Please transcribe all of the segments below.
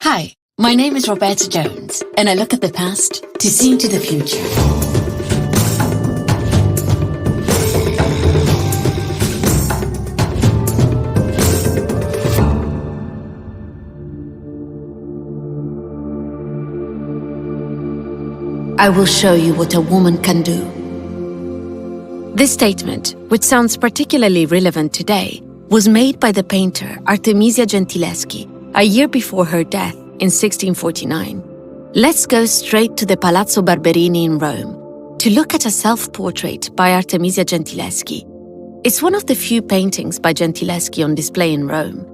Hi, my name is Roberta Jones, and I look at the past to see into the future. I will show you what a woman can do. This statement, which sounds particularly relevant today, was made by the painter Artemisia Gentileschi a year before her death in 1649. Let's go straight to the Palazzo Barberini in Rome to look at a self-portrait by Artemisia Gentileschi. It's one of the few paintings by Gentileschi on display in Rome.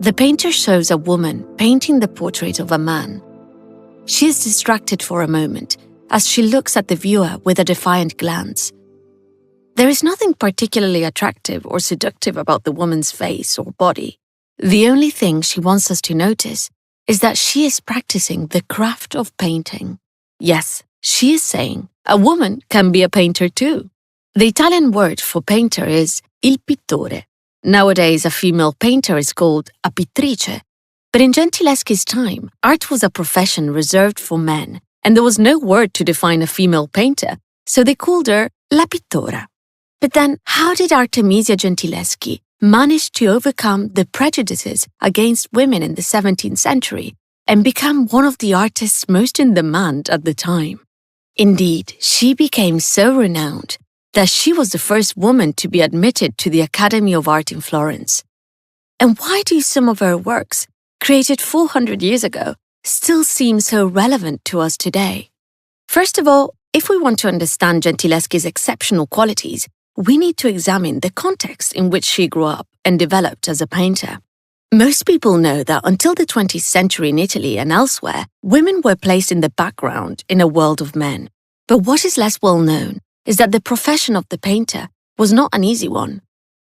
The painter shows a woman painting the portrait of a man. She is distracted for a moment as she looks at the viewer with a defiant glance. There is nothing particularly attractive or seductive about the woman's face or body. The only thing she wants us to notice is that she is practicing the craft of painting. Yes, she is saying a woman can be a painter too. The Italian word for painter is il pittore. Nowadays, a female painter is called a pittrice. But in Gentileschi's time, art was a profession reserved for men, and there was no word to define a female painter, so they called her la pittora. But then, how did Artemisia Gentileschi manage to overcome the prejudices against women in the 17th century and become one of the artists most in demand at the time? Indeed, she became so renowned that she was the first woman to be admitted to the Academy of Art in Florence. And why do some of her works, created 400 years ago, still seem so relevant to us today? First of all, if we want to understand Gentileschi's exceptional qualities, we need to examine the context in which she grew up and developed as a painter. Most people know that until the 20th century in Italy and elsewhere, women were placed in the background in a world of men. But what is less well known is that the profession of the painter was not an easy one.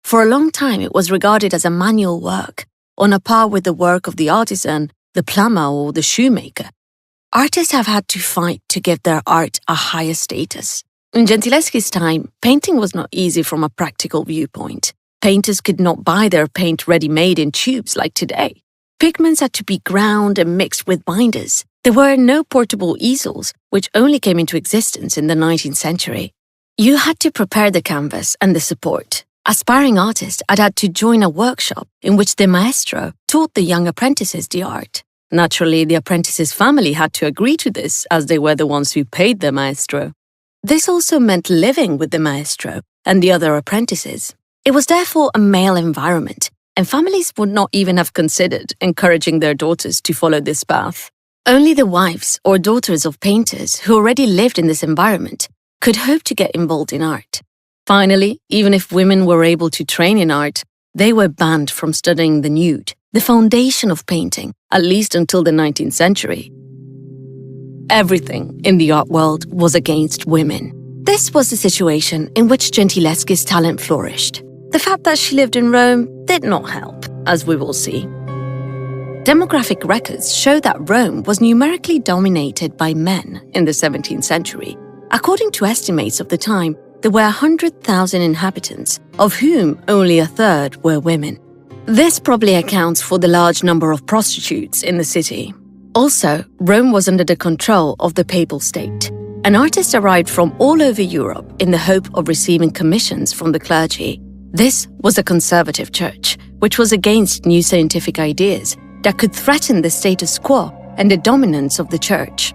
For a long time, it was regarded as a manual work, on a par with the work of the artisan, the plumber, or the shoemaker. Artists have had to fight to give their art a higher status. In Gentileschi's time, painting was not easy from a practical viewpoint. Painters could not buy their paint ready-made in tubes like today. Pigments had to be ground and mixed with binders. There were no portable easels, which only came into existence in the 19th century. You had to prepare the canvas and the support. Aspiring artists had to join a workshop in which the maestro taught the young apprentices the art. Naturally, the apprentices' family had to agree to this, as they were the ones who paid the maestro. This also meant living with the maestro and the other apprentices. It was therefore a male environment, and families would not even have considered encouraging their daughters to follow this path. Only the wives or daughters of painters who already lived in this environment could hope to get involved in art. Finally, even if women were able to train in art, they were banned from studying the nude, the foundation of painting, at least until the 19th century. Everything in the art world was against women. This was the situation in which Gentileschi's talent flourished. The fact that she lived in Rome did not help, as we will see. Demographic records show that Rome was numerically dominated by men in the 17th century. According to estimates of the time, there were 100,000 inhabitants, of whom only a third were women. This probably accounts for the large number of prostitutes in the city. Also, Rome was under the control of the papal state, and artists arrived from all over Europe in the hope of receiving commissions from the clergy. This was a conservative church, which was against new scientific ideas that could threaten the status quo and the dominance of the church.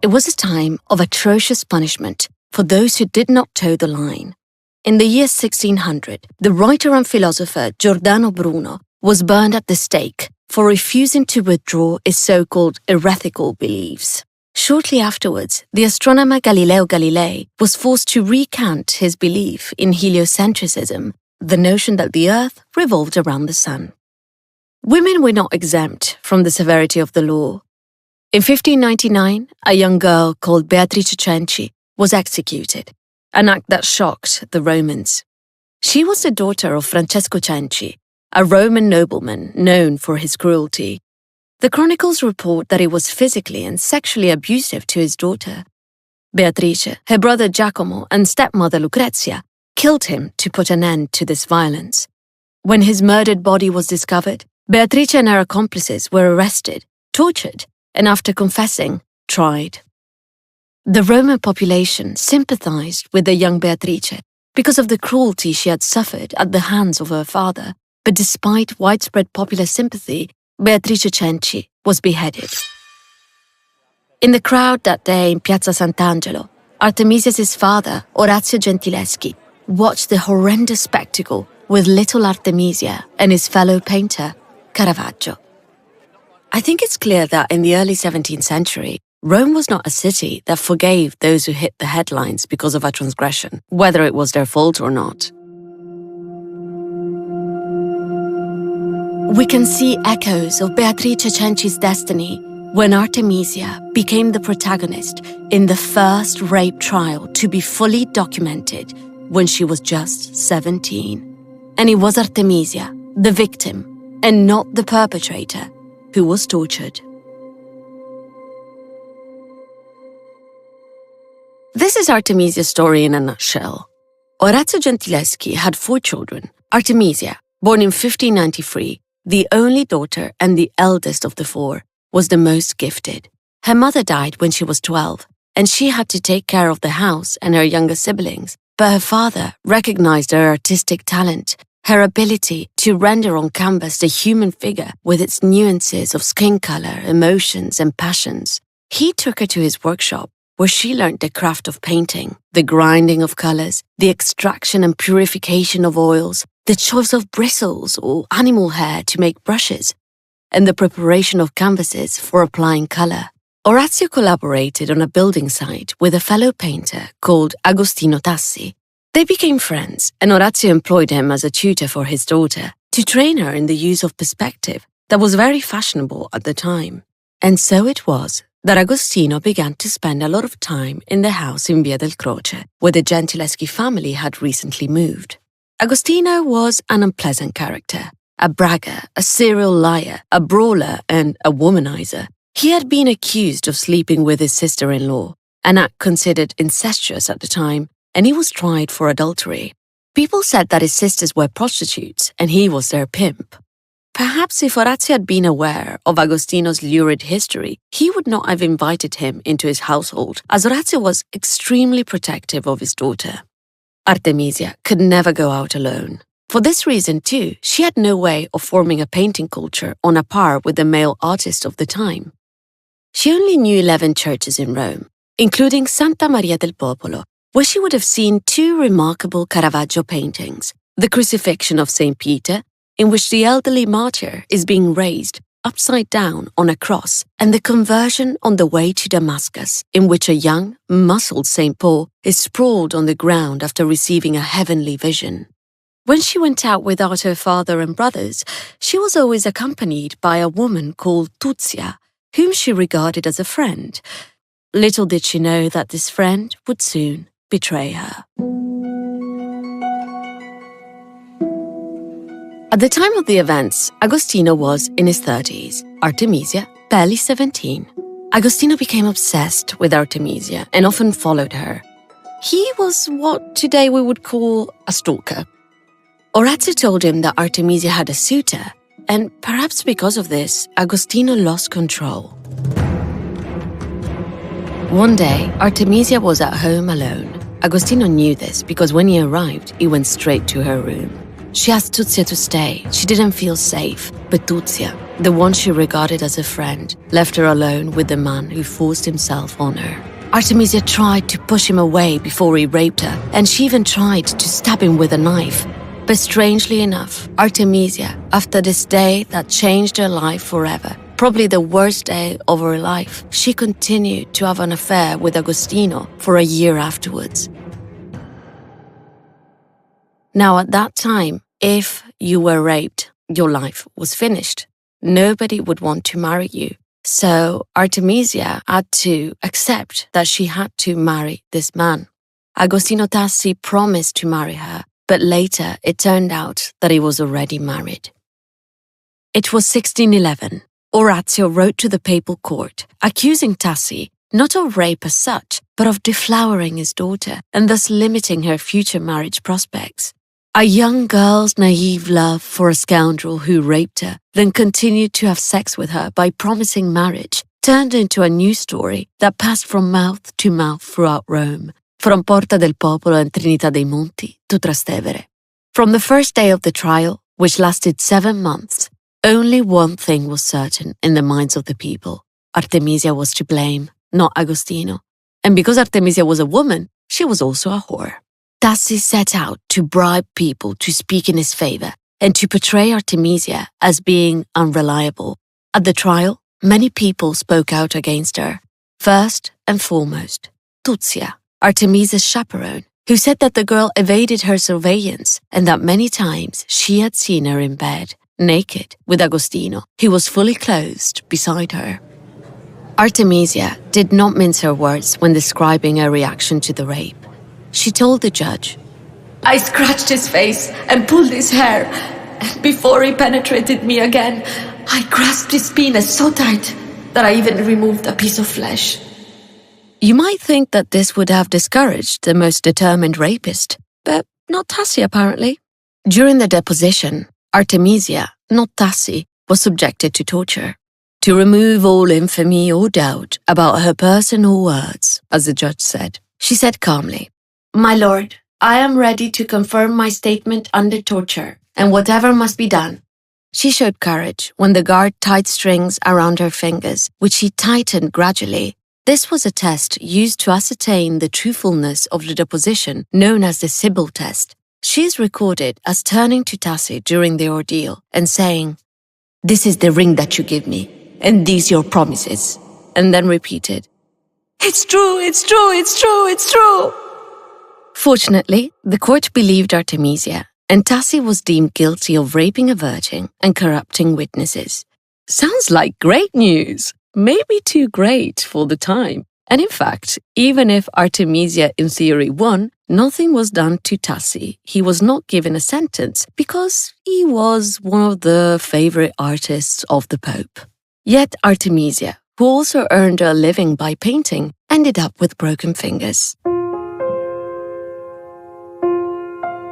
It was a time of atrocious punishment for those who did not toe the line. In the year 1600, the writer and philosopher Giordano Bruno was burned at the stake for refusing to withdraw his so-called heretical beliefs. Shortly afterwards, the astronomer Galileo Galilei was forced to recant his belief in heliocentrism, the notion that the Earth revolved around the Sun. Women were not exempt from the severity of the law. In 1599, a young girl called Beatrice Cenci was executed, an act that shocked the Romans. She was the daughter of Francesco Cenci, a Roman nobleman known for his cruelty. The chronicles report that he was physically and sexually abusive to his daughter. Beatrice, her brother Giacomo, and stepmother Lucrezia killed him to put an end to this violence. When his murdered body was discovered, Beatrice and her accomplices were arrested, tortured, and after confessing, tried. The Roman population sympathized with the young Beatrice because of the cruelty she had suffered at the hands of her father, but despite widespread popular sympathy, Beatrice Cenci was beheaded. In the crowd that day in Piazza Sant'Angelo, Artemisia's father, Orazio Gentileschi, watched the horrendous spectacle with little Artemisia and his fellow painter, Caravaggio. I think it's clear that in the early 17th century, Rome was not a city that forgave those who hit the headlines because of a transgression, whether it was their fault or not. We can see echoes of Beatrice Cenci's destiny when Artemisia became the protagonist in the first rape trial to be fully documented when she was just 17. And it was Artemisia, the victim, and not the perpetrator, who was tortured. This is Artemisia's story in a nutshell. Orazio Gentileschi had 4 children. Artemisia, born in 1593, the only daughter and the eldest of the 4, was the most gifted. Her mother died when she was 12, and she had to take care of the house and her younger siblings, but her father recognized her artistic talent, her ability to render on canvas the human figure with its nuances of skin color, emotions, and passions. He took her to his workshop, where she learned the craft of painting, the grinding of colors, the extraction and purification of oils, the choice of bristles or animal hair to make brushes, and the preparation of canvases for applying color. Orazio collaborated on a building site with a fellow painter called Agostino Tassi. They became friends, and Orazio employed him as a tutor for his daughter to train her in the use of perspective that was very fashionable at the time. And so it was that Agostino began to spend a lot of time in the house in Via del Croce, where the Gentileschi family had recently moved. Agostino was an unpleasant character, a bragger, a serial liar, a brawler, and a womanizer. He had been accused of sleeping with his sister-in-law, an act considered incestuous at the time, and he was tried for adultery. People said that his sisters were prostitutes and he was their pimp. Perhaps if Orazio had been aware of Agostino's lurid history, he would not have invited him into his household, as Orazio was extremely protective of his daughter. Artemisia could never go out alone. For this reason, too, she had no way of forming a painting culture on a par with the male artists of the time. She only knew 11 churches in Rome, including Santa Maria del Popolo, where she would have seen 2 remarkable Caravaggio paintings, the Crucifixion of St. Peter, in which the elderly martyr is being raised upside down on a cross, and the Conversion on the Way to Damascus, in which a young, muscled St. Paul is sprawled on the ground after receiving a heavenly vision. When she went out without her father and brothers, she was always accompanied by a woman called Tuzia, whom she regarded as a friend. Little did she know that this friend would soon betray her. At the time of the events, Agostino was in his 30s, Artemisia barely 17. Agostino became obsessed with Artemisia and often followed her. He was what today we would call a stalker. Orazio told him that Artemisia had a suitor, and perhaps because of this, Agostino lost control. One day, Artemisia was at home alone. Agostino knew this because when he arrived, he went straight to her room. She asked Tuzia to stay. She didn't feel safe, but Tuzia, the one she regarded as a friend, left her alone with the man who forced himself on her. Artemisia tried to push him away before he raped her, and she even tried to stab him with a knife. But strangely enough, Artemisia, after this day that changed her life forever, probably the worst day of her life, she continued to have an affair with Agostino for a year afterwards. Now, at that time, if you were raped, your life was finished. Nobody would want to marry you. So Artemisia had to accept that she had to marry this man. Agostino Tassi promised to marry her, but later it turned out that he was already married. It was 1611. Orazio wrote to the papal court, accusing Tassi not of rape as such, but of deflowering his daughter and thus limiting her future marriage prospects. A young girl's naive love for a scoundrel who raped her, then continued to have sex with her by promising marriage, turned into a news story that passed from mouth to mouth throughout Rome, from Porta del Popolo and Trinità dei Monti to Trastevere. From the first day of the trial, which lasted 7 months, only one thing was certain in the minds of the people. Artemisia was to blame, not Agostino. And because Artemisia was a woman, she was also a whore. Tassi set out to bribe people to speak in his favor and to portray Artemisia as being unreliable. At the trial, many people spoke out against her. First and foremost, Tuzia, Artemisia's chaperone, who said that the girl evaded her surveillance and that many times she had seen her in bed, naked, with Agostino, who was fully clothed beside her. Artemisia did not mince her words when describing her reaction to the rape. She told the judge, "I scratched his face and pulled his hair. Before he penetrated me again, I grasped his penis so tight that I even removed a piece of flesh." You might think that this would have discouraged the most determined rapist, but not Tassi apparently. During the deposition, Artemisia, not Tassi, was subjected to torture. To remove all infamy or doubt about her person or words, as the judge said, she said calmly, "My lord, I am ready to confirm my statement under torture, and whatever must be done." She showed courage when the guard tied strings around her fingers, which she tightened gradually. This was a test used to ascertain the truthfulness of the deposition, known as the Sybil test. She is recorded as turning to Tassi during the ordeal and saying, "This is the ring that you give me, and these your promises," and then repeated, "It's true, it's true, it's true, it's true." Fortunately, the court believed Artemisia, and Tassi was deemed guilty of raping a virgin and corrupting witnesses. Sounds like great news, maybe too great for the time. And in fact, even if Artemisia in theory won, nothing was done to Tassi. He was not given a sentence because he was one of the favorite artists of the Pope. Yet Artemisia, who also earned a living by painting, ended up with broken fingers.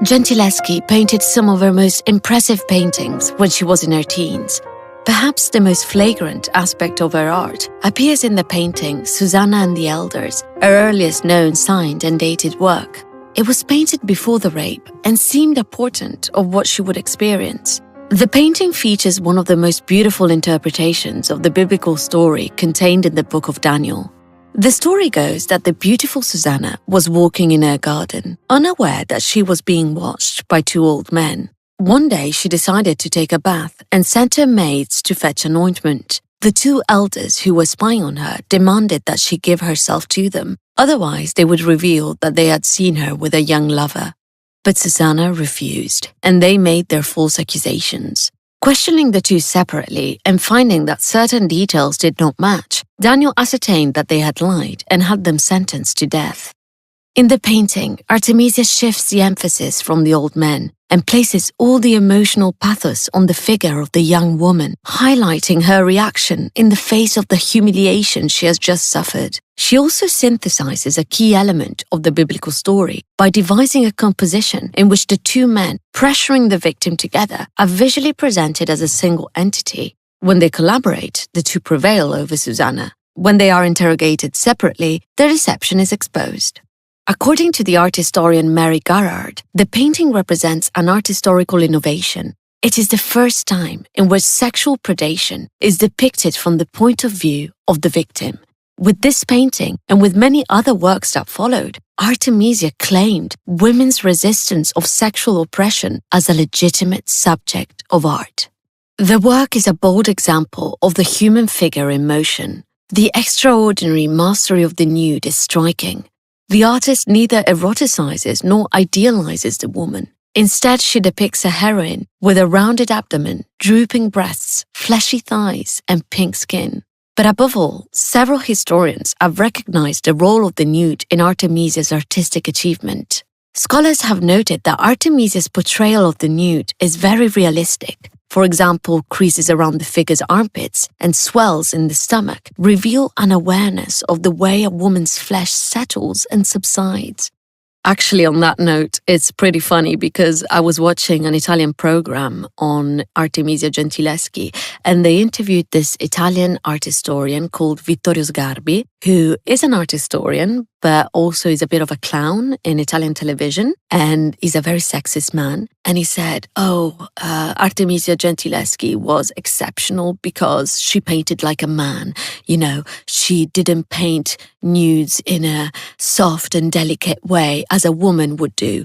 Gentileschi painted some of her most impressive paintings when she was in her teens. Perhaps the most flagrant aspect of her art appears in the painting Susanna and the Elders, her earliest known signed and dated work. It was painted before the rape and seemed a portent of what she would experience. The painting features one of the most beautiful interpretations of the biblical story contained in the book of Daniel. The story goes that the beautiful Susanna was walking in her garden, unaware that she was being watched by 2 old men. One day she decided to take a bath and sent her maids to fetch an ointment. The 2 elders who were spying on her demanded that she give herself to them, otherwise they would reveal that they had seen her with a young lover. But Susanna refused, and they made their false accusations. Questioning the 2 separately and finding that certain details did not match, Daniel ascertained that they had lied and had them sentenced to death. In the painting, Artemisia shifts the emphasis from the old men and places all the emotional pathos on the figure of the young woman, highlighting her reaction in the face of the humiliation she has just suffered. She also synthesizes a key element of the biblical story by devising a composition in which the 2 men pressuring the victim together are visually presented as a single entity. When they collaborate, the 2 prevail over Susanna. When they are interrogated separately, their deception is exposed. According to the art historian Mary Garrard, the painting represents an art historical innovation. It is the first time in which sexual predation is depicted from the point of view of the victim. With this painting, and with many other works that followed, Artemisia claimed women's resistance of sexual oppression as a legitimate subject of art. The work is a bold example of the human figure in motion. The extraordinary mastery of the nude is striking. The artist neither eroticizes nor idealizes the woman. Instead, she depicts a heroine with a rounded abdomen, drooping breasts, fleshy thighs, and pink skin. But above all, several historians have recognized the role of the nude in Artemisia's artistic achievement. Scholars have noted that Artemisia's portrayal of the nude is very realistic. For example, creases around the figure's armpits and swells in the stomach reveal an awareness of the way a woman's flesh settles and subsides. Actually, on that note, it's pretty funny because I was watching an Italian program on Artemisia Gentileschi, and they interviewed this Italian art historian called Vittorio Sgarbi, who is an art historian, but also is a bit of a clown in Italian television, and he's a very sexist man. And he said, Artemisia Gentileschi was exceptional because she painted like a man. You know, she didn't paint nudes in a soft and delicate way as a woman would do,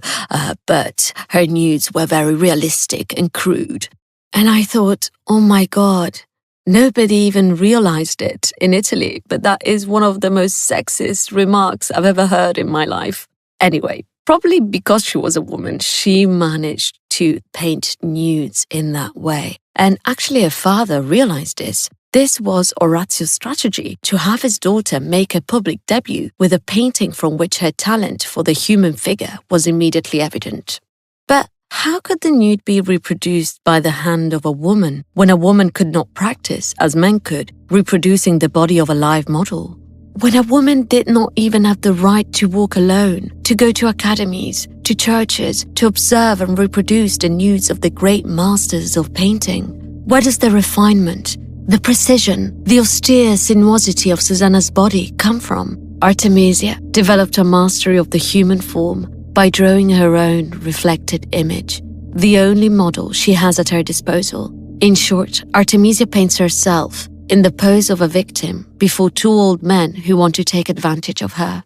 but her nudes were very realistic and crude. And I thought, oh my God, nobody even realized it in Italy, but that is one of the most sexist remarks I've ever heard in my life. Anyway, probably because she was a woman, she managed to paint nudes in that way. And actually her father realized this. This was Orazio's strategy, to have his daughter make a public debut with a painting from which her talent for the human figure was immediately evident. But how could the nude be reproduced by the hand of a woman when a woman could not practice, as men could, reproducing the body of a live model? When a woman did not even have the right to walk alone, to go to academies, to churches, to observe and reproduce the nudes of the great masters of painting? Where does the refinement, the precision, the austere sinuosity of Susanna's body come from? Artemisia developed a mastery of the human form by drawing her own reflected image, the only model she has at her disposal. In short, Artemisia paints herself in the pose of a victim before two old men who want to take advantage of her.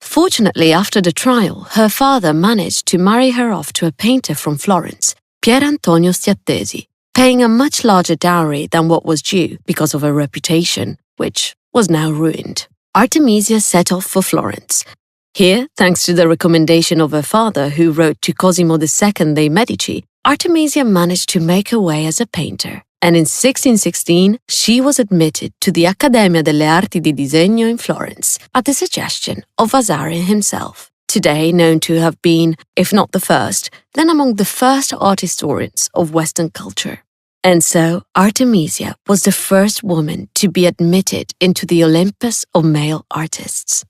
Fortunately, after the trial, her father managed to marry her off to a painter from Florence, Pier Antonio Stiattesi, paying a much larger dowry than what was due because of her reputation, which was now ruined. Artemisia set off for Florence. Here, thanks to the recommendation of her father, who wrote to Cosimo II dei Medici, Artemisia managed to make her way as a painter. And in 1616, she was admitted to the Accademia delle Arti di Disegno in Florence at the suggestion of Vasari himself, today known to have been, if not the first, then among the first art historians of Western culture. And so, Artemisia was the first woman to be admitted into the Olympus of male artists.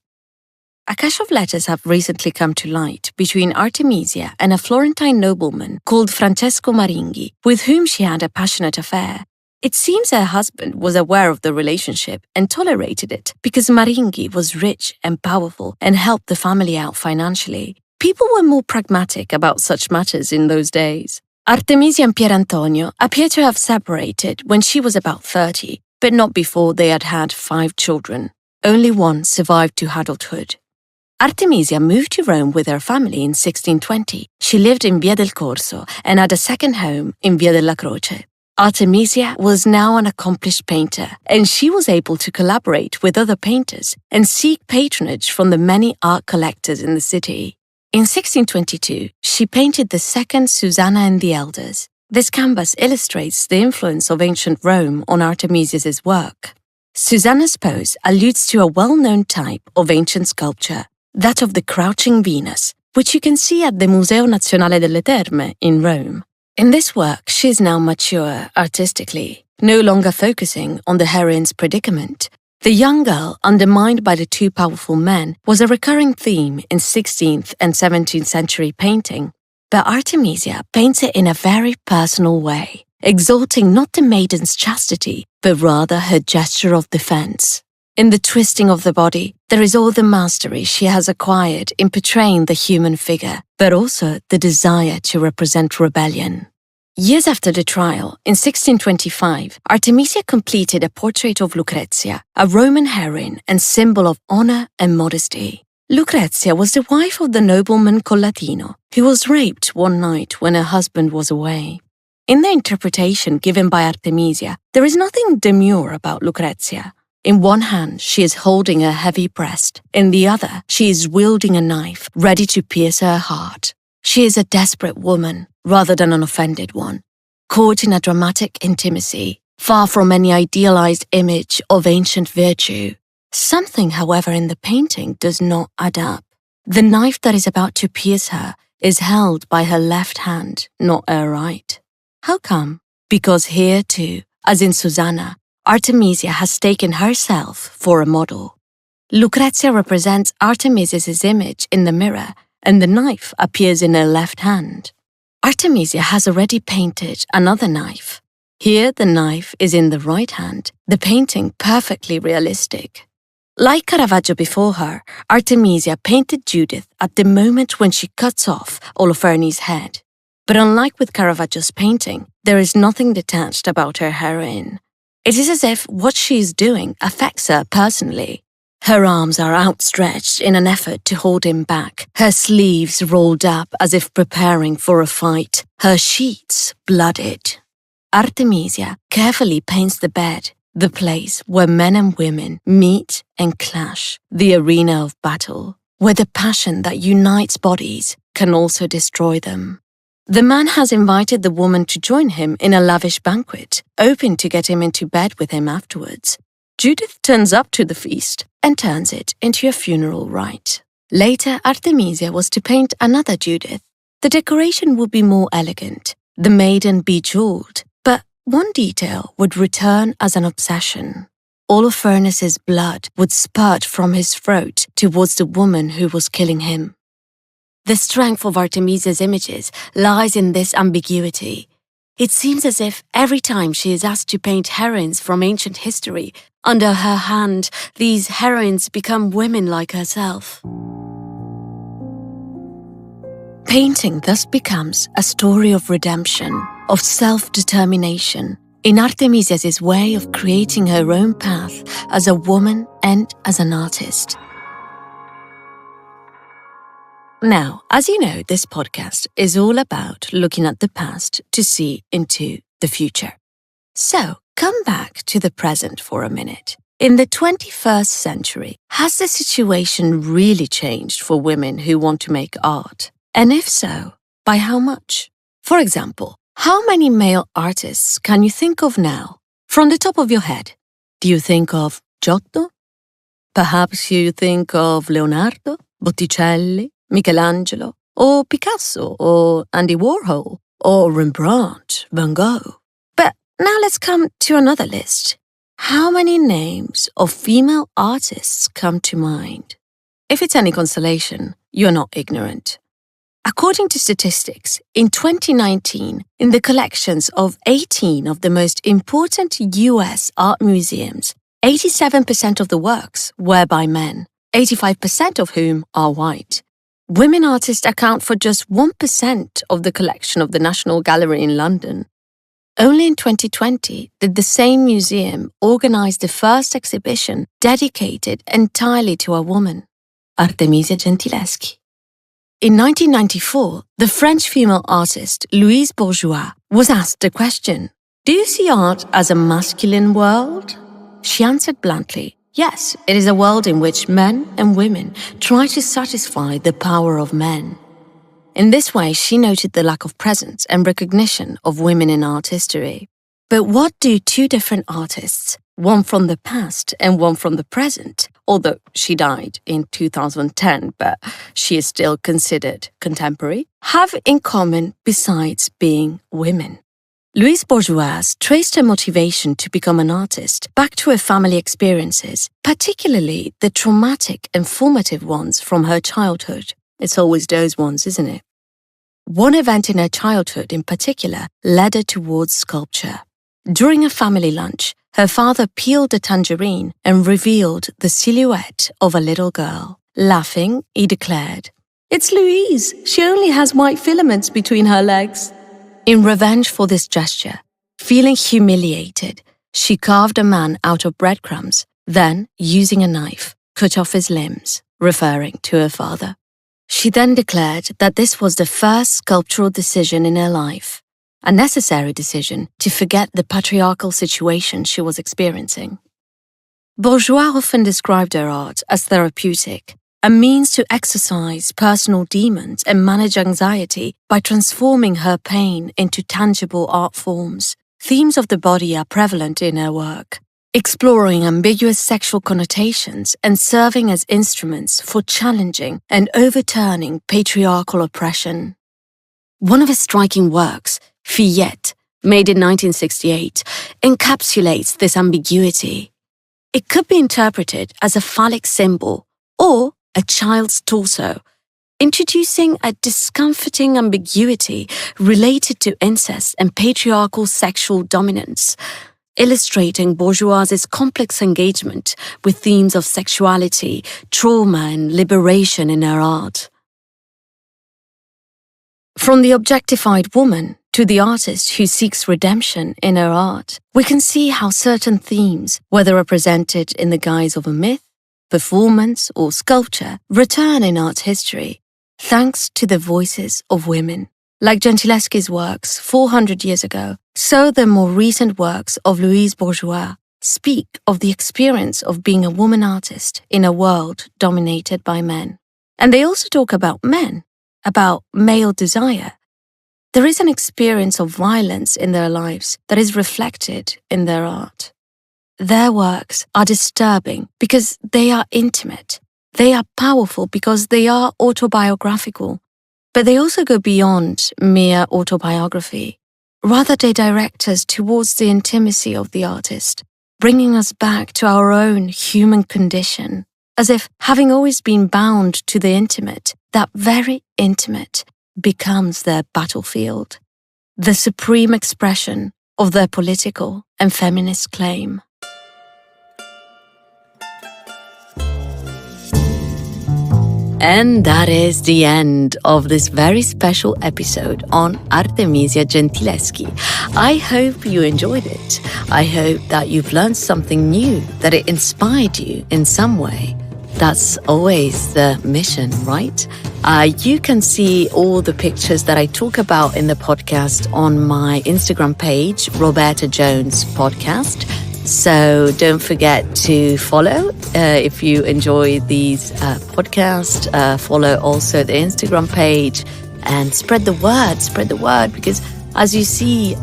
A cache of letters have recently come to light between Artemisia and a Florentine nobleman called Francesco Maringhi, with whom she had a passionate affair. It seems her husband was aware of the relationship and tolerated it because Maringhi was rich and powerful and helped the family out financially. People were more pragmatic about such matters in those days. Artemisia and Pier Antonio appear to have separated when she was about 30, but not before they had had 5 children. Only one survived to adulthood. Artemisia moved to Rome with her family in 1620. She lived in Via del Corso and had a second home in Via della Croce. Artemisia was now an accomplished painter, and she was able to collaborate with other painters and seek patronage from the many art collectors in the city. In 1622, she painted the second Susanna and the Elders. This canvas illustrates the influence of ancient Rome on Artemisia's work. Susanna's pose alludes to a well-known type of ancient sculpture, that of the crouching Venus, which you can see at the Museo Nazionale delle Terme in Rome. In this work, she is now mature artistically, no longer focusing on the heroine's predicament. The young girl, undermined by the 2 powerful men, was a recurring theme in 16th and 17th century painting, but Artemisia paints it in a very personal way, exalting not the maiden's chastity, but rather her gesture of defense. In the twisting of the body, there is all the mastery she has acquired in portraying the human figure, but also the desire to represent rebellion. Years after the trial, in 1625, Artemisia completed a portrait of Lucrezia, a Roman heroine and symbol of honor and modesty. Lucrezia was the wife of the nobleman Collatino, who was raped one night when her husband was away. In the interpretation given by Artemisia, there is nothing demure about Lucrezia. In one hand, she is holding a heavy breast. In the other, she is wielding a knife, ready to pierce her heart. She is a desperate woman, rather than an offended one, caught in a dramatic intimacy, far from any idealized image of ancient virtue. Something, however, in the painting does not add up. The knife that is about to pierce her is held by her left hand, not her right. How come? Because here too, as in Susanna, Artemisia has taken herself for a model. Lucrezia represents Artemisia's image in the mirror, and the knife appears in her left hand. Artemisia has already painted another knife. Here, the knife is in the right hand, the painting perfectly realistic. Like Caravaggio before her, Artemisia painted Judith at the moment when she cuts off Holofernes' head. But unlike with Caravaggio's painting, there is nothing detached about her heroine. It is as if what she is doing affects her personally. Her arms are outstretched in an effort to hold him back, her sleeves rolled up as if preparing for a fight, her sheets blooded. Artemisia carefully paints the bed, the place where men and women meet and clash, the arena of battle, where the passion that unites bodies can also destroy them. The man has invited the woman to join him in a lavish banquet, hoping to get him into bed with him afterwards. Judith turns up to the feast and turns it into a funeral rite. Later, Artemisia was to paint another Judith. The decoration would be more elegant, the maiden bejeweled, but one detail would return as an obsession. Holofernes' blood would spurt from his throat towards the woman who was killing him. The strength of Artemisia's images lies in this ambiguity. It seems as if every time she is asked to paint heroines from ancient history, under her hand, these heroines become women like herself. Painting thus becomes a story of redemption, of self-determination, in Artemisia's way of creating her own path as a woman and as an artist. Now, as you know, this podcast is all about looking at the past to see into the future. So, come back to the present for a minute. In the 21st century, has the situation really changed for women who want to make art? And if so, by how much? For example, how many male artists can you think of now? From the top of your head, do you think of Giotto? Perhaps you think of Leonardo, Botticelli, Michelangelo, or Picasso, or Andy Warhol, or Rembrandt, Van Gogh. But now let's come to another list. How many names of female artists come to mind? If it's any consolation, you're not ignorant. According to statistics, in 2019, in the collections of 18 of the most important US art museums, 87% of the works were by men, 85% of whom are white. Women artists account for just 1% of the collection of the National Gallery in London. Only in 2020 did the same museum organize the first exhibition dedicated entirely to a woman, Artemisia Gentileschi. In 1994, the French female artist Louise Bourgeois was asked the question, "Do you see art as a masculine world?" She answered bluntly, "Yes, it is a world in which men and women try to satisfy the power of men." In this way, she noted the lack of presence and recognition of women in art history. But what do two different artists, one from the past and one from the present, although she died in 2010, but she is still considered contemporary, have in common besides being women? Louise Bourgeois traced her motivation to become an artist back to her family experiences, particularly the traumatic and formative ones from her childhood. It's always those ones, isn't it? One event in her childhood in particular led her towards sculpture. During a family lunch, her father peeled a tangerine and revealed the silhouette of a little girl. Laughing, he declared, "It's Louise. She only has white filaments between her legs." In revenge for this gesture, feeling humiliated, she carved a man out of breadcrumbs, then, using a knife, cut off his limbs, referring to her father. She then declared that this was the first sculptural decision in her life, a necessary decision to forget the patriarchal situation she was experiencing. Bourgeois often described her art as therapeutic, a means to exercise personal demons and manage anxiety by transforming her pain into tangible art forms. Themes of the body are prevalent in her work, exploring ambiguous sexual connotations and serving as instruments for challenging and overturning patriarchal oppression. One of his striking works, Fillette, made in 1968, encapsulates this ambiguity. It could be interpreted as a phallic symbol or a child's torso, introducing a discomforting ambiguity related to incest and patriarchal sexual dominance, illustrating bourgeoisie's complex engagement with themes of sexuality, trauma, and liberation in her art. From the objectified woman to the artist who seeks redemption in her art, we can see how certain themes, whether represented in the guise of a myth, performance, or sculpture, return in art history, thanks to the voices of women. Like Gentileschi's works 400 years ago, so the more recent works of Louise Bourgeois speak of the experience of being a woman artist in a world dominated by men. And they also talk about men, about male desire. There is an experience of violence in their lives that is reflected in their art. Their works are disturbing because they are intimate. They are powerful because they are autobiographical. But they also go beyond mere autobiography. Rather, they direct us towards the intimacy of the artist, bringing us back to our own human condition, as if, having always been bound to the intimate, that very intimate becomes their battlefield, the supreme expression of their political and feminist claim. And that is the end of this very special episode on Artemisia Gentileschi. I hope you enjoyed it. I hope that you've learned something new, that it inspired you in some way. That's always the mission, right? You can see all the pictures that I talk about in the podcast on my Instagram page, Roberta Jones Podcast. So don't forget to follow if you enjoy these podcasts. Follow also the Instagram page and spread the word because as you see,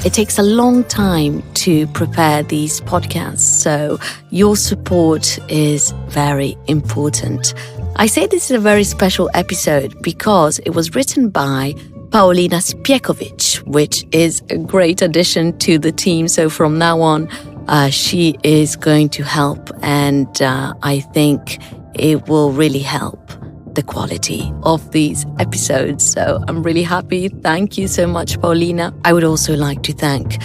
it takes a long time to prepare these podcasts. So your support is very important. I say this is a very special episode because it was written by Paulina Spiekovic, which is a great addition to the team. So from now on, she is going to help, and I think it will really help the quality of these episodes. So I'm really happy. Thank you so much, Paulina. I would also like to thank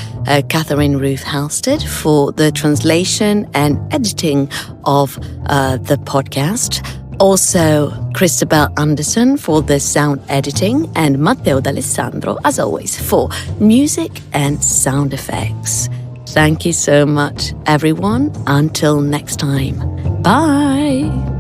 Catherine Ruth Halstead for the translation and editing of the podcast. Also, Christabel Anderson for the sound editing, and Matteo D'Alessandro, as always, for music and sound effects. Thank you so much, everyone. Until next time. Bye.